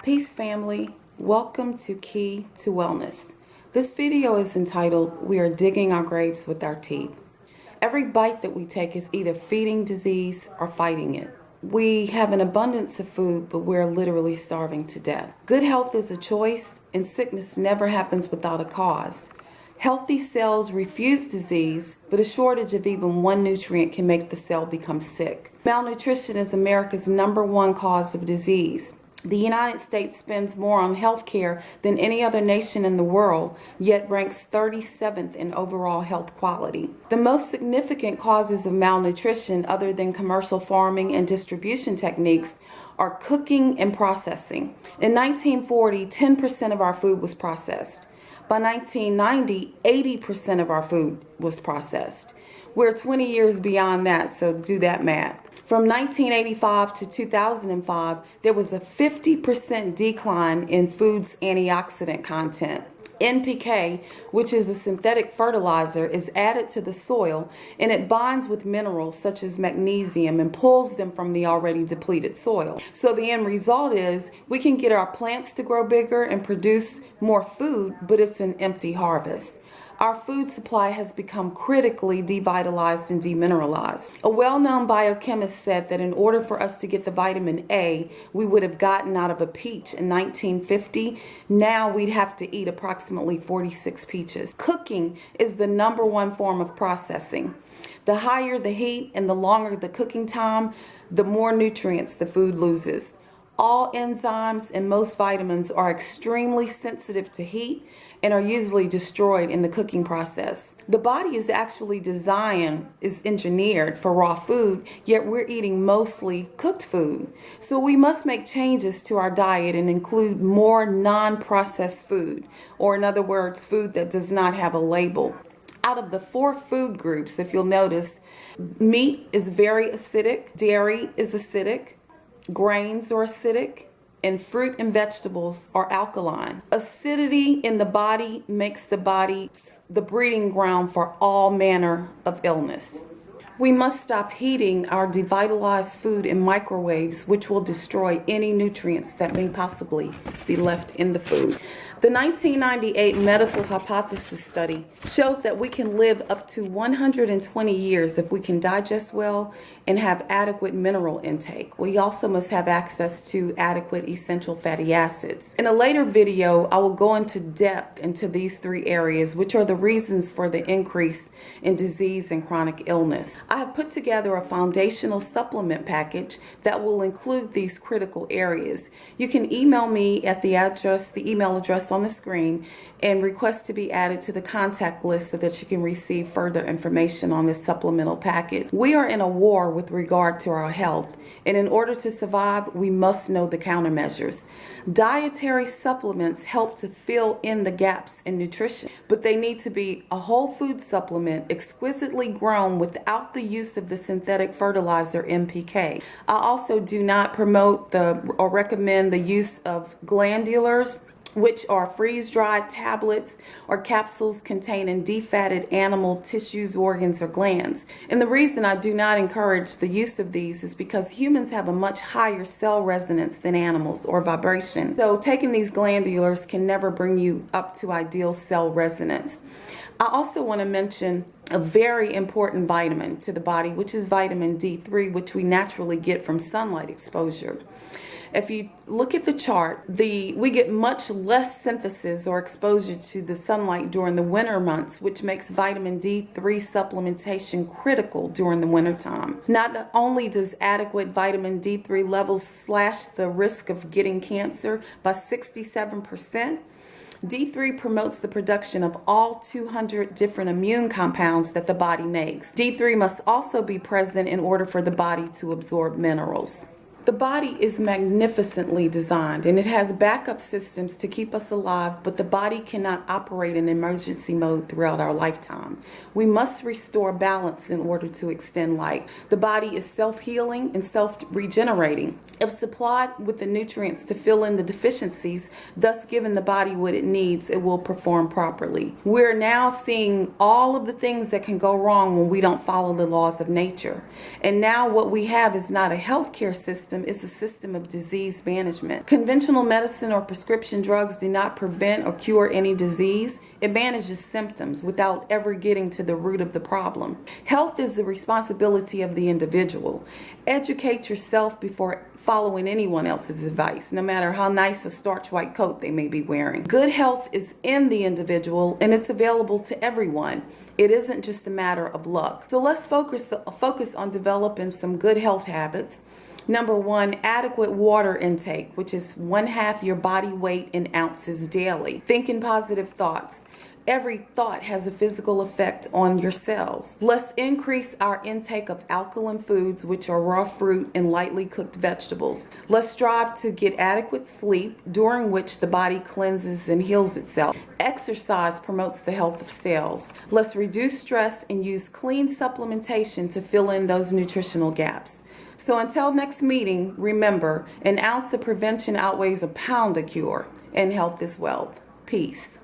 Peace family, welcome to Key to Wellness. This video is entitled, We Are Digging Our Graves with Our Teeth. Every bite that we take is either feeding disease or fighting it. We have an abundance of food, but we're literally starving to death. Good health is a choice, and sickness never happens without a cause. Healthy cells refuse disease, but a shortage of even one nutrient can make the cell become sick. Malnutrition is America's #1 cause of disease. The United States spends more on health care than any other nation in the world, yet ranks 37th in overall health quality. The most significant causes of malnutrition, other than commercial farming and distribution techniques, are cooking and processing. In 1940, 10% of our food was processed. By 1990, 80% of our food was processed. We're 20 years beyond that, so do that math. From 1985 to 2005, there was a 50% decline in food's antioxidant content. NPK, which is a synthetic fertilizer, is added to the soil and it bonds with minerals such as magnesium and pulls them from the already depleted soil. So the end result is we can get our plants to grow bigger and produce more food, but it's an empty harvest. Our food supply has become critically devitalized and demineralized. A well-known biochemist said that in order for us to get the vitamin A we would have gotten out of a peach in 1950, now we'd have to eat approximately 46 peaches. Cooking is the #1 form of processing. The higher the heat and the longer the cooking time, the more nutrients the food loses. All enzymes and most vitamins are extremely sensitive to heat and are usually destroyed in the cooking process. The body is actually engineered for raw food, yet we're eating mostly cooked food. So we must make changes to our diet and include more non-processed food, or in other words, food that does not have a label. Out of the 4 food groups, if you'll notice, meat is very acidic, dairy is acidic, grains are acidic, and fruit and vegetables are alkaline. Acidity in the body makes the body the breeding ground for all manner of illness. We must stop heating our devitalized food in microwaves, which will destroy any nutrients that may possibly be left in the food. The 1998 medical hypothesis study showed that we can live up to 120 years if we can digest well and have adequate mineral intake. We also must have access to adequate essential fatty acids. In a later video, I will go into depth into these 3 areas, which are the reasons for the increase in disease and chronic illness. I have put together a foundational supplement package that will include these critical areas. You can email me at the email address on the screen and request to be added to the contact list so that you can receive further information on this supplemental package. We are in a war with regard to our health, and in order to survive, we must know the countermeasures. Dietary supplements help to fill in the gaps in nutrition, but they need to be a whole food supplement exquisitely grown without the use of the synthetic fertilizer NPK. I also do not promote or recommend the use of glandulars, which are freeze-dried tablets or capsules containing defatted animal tissues, organs, or glands. And the reason I do not encourage the use of these is because humans have a much higher cell resonance than animals, or vibration. So taking these glandulars can never bring you up to ideal cell resonance. I also want to mention a very important vitamin to the body, which is vitamin D3, which we naturally get from sunlight exposure. If you look at the chart, we get much less synthesis or exposure to the sunlight during the winter months, which makes vitamin D3 supplementation critical during the winter time. Not only does adequate vitamin D3 levels slash the risk of getting cancer by 67%, D3 promotes the production of all 200 different immune compounds that the body makes. D3 must also be present in order for the body to absorb minerals. The body is magnificently designed and it has backup systems to keep us alive, but the body cannot operate in emergency mode throughout our lifetime. We must restore balance in order to extend life. The body is self-healing and self-regenerating. If supplied with the nutrients to fill in the deficiencies, thus giving the body what it needs, it will perform properly. We're now seeing all of the things that can go wrong when we don't follow the laws of nature. And now what we have is not a healthcare system, system is a system of disease management. Conventional medicine or prescription drugs do not prevent or cure any disease. It manages symptoms without ever getting to the root of the problem. Health is the responsibility of the individual. Educate yourself before following anyone else's advice, no matter how nice a starch white coat they may be wearing. Good health is in the individual and it's available to everyone. It isn't just a matter of luck. So let's focus on developing some good health habits. Number one, adequate water intake, which is 1/2 your body weight in ounces daily. Thinking positive thoughts. Every thought has a physical effect on your cells. Let's increase our intake of alkaline foods, which are raw fruit and lightly cooked vegetables. Let's strive to get adequate sleep, during which the body cleanses and heals itself. Exercise promotes the health of cells. Let's reduce stress and use clean supplementation to fill in those nutritional gaps. So until next meeting, remember, an ounce of prevention outweighs a pound of cure, and health is wealth. Peace.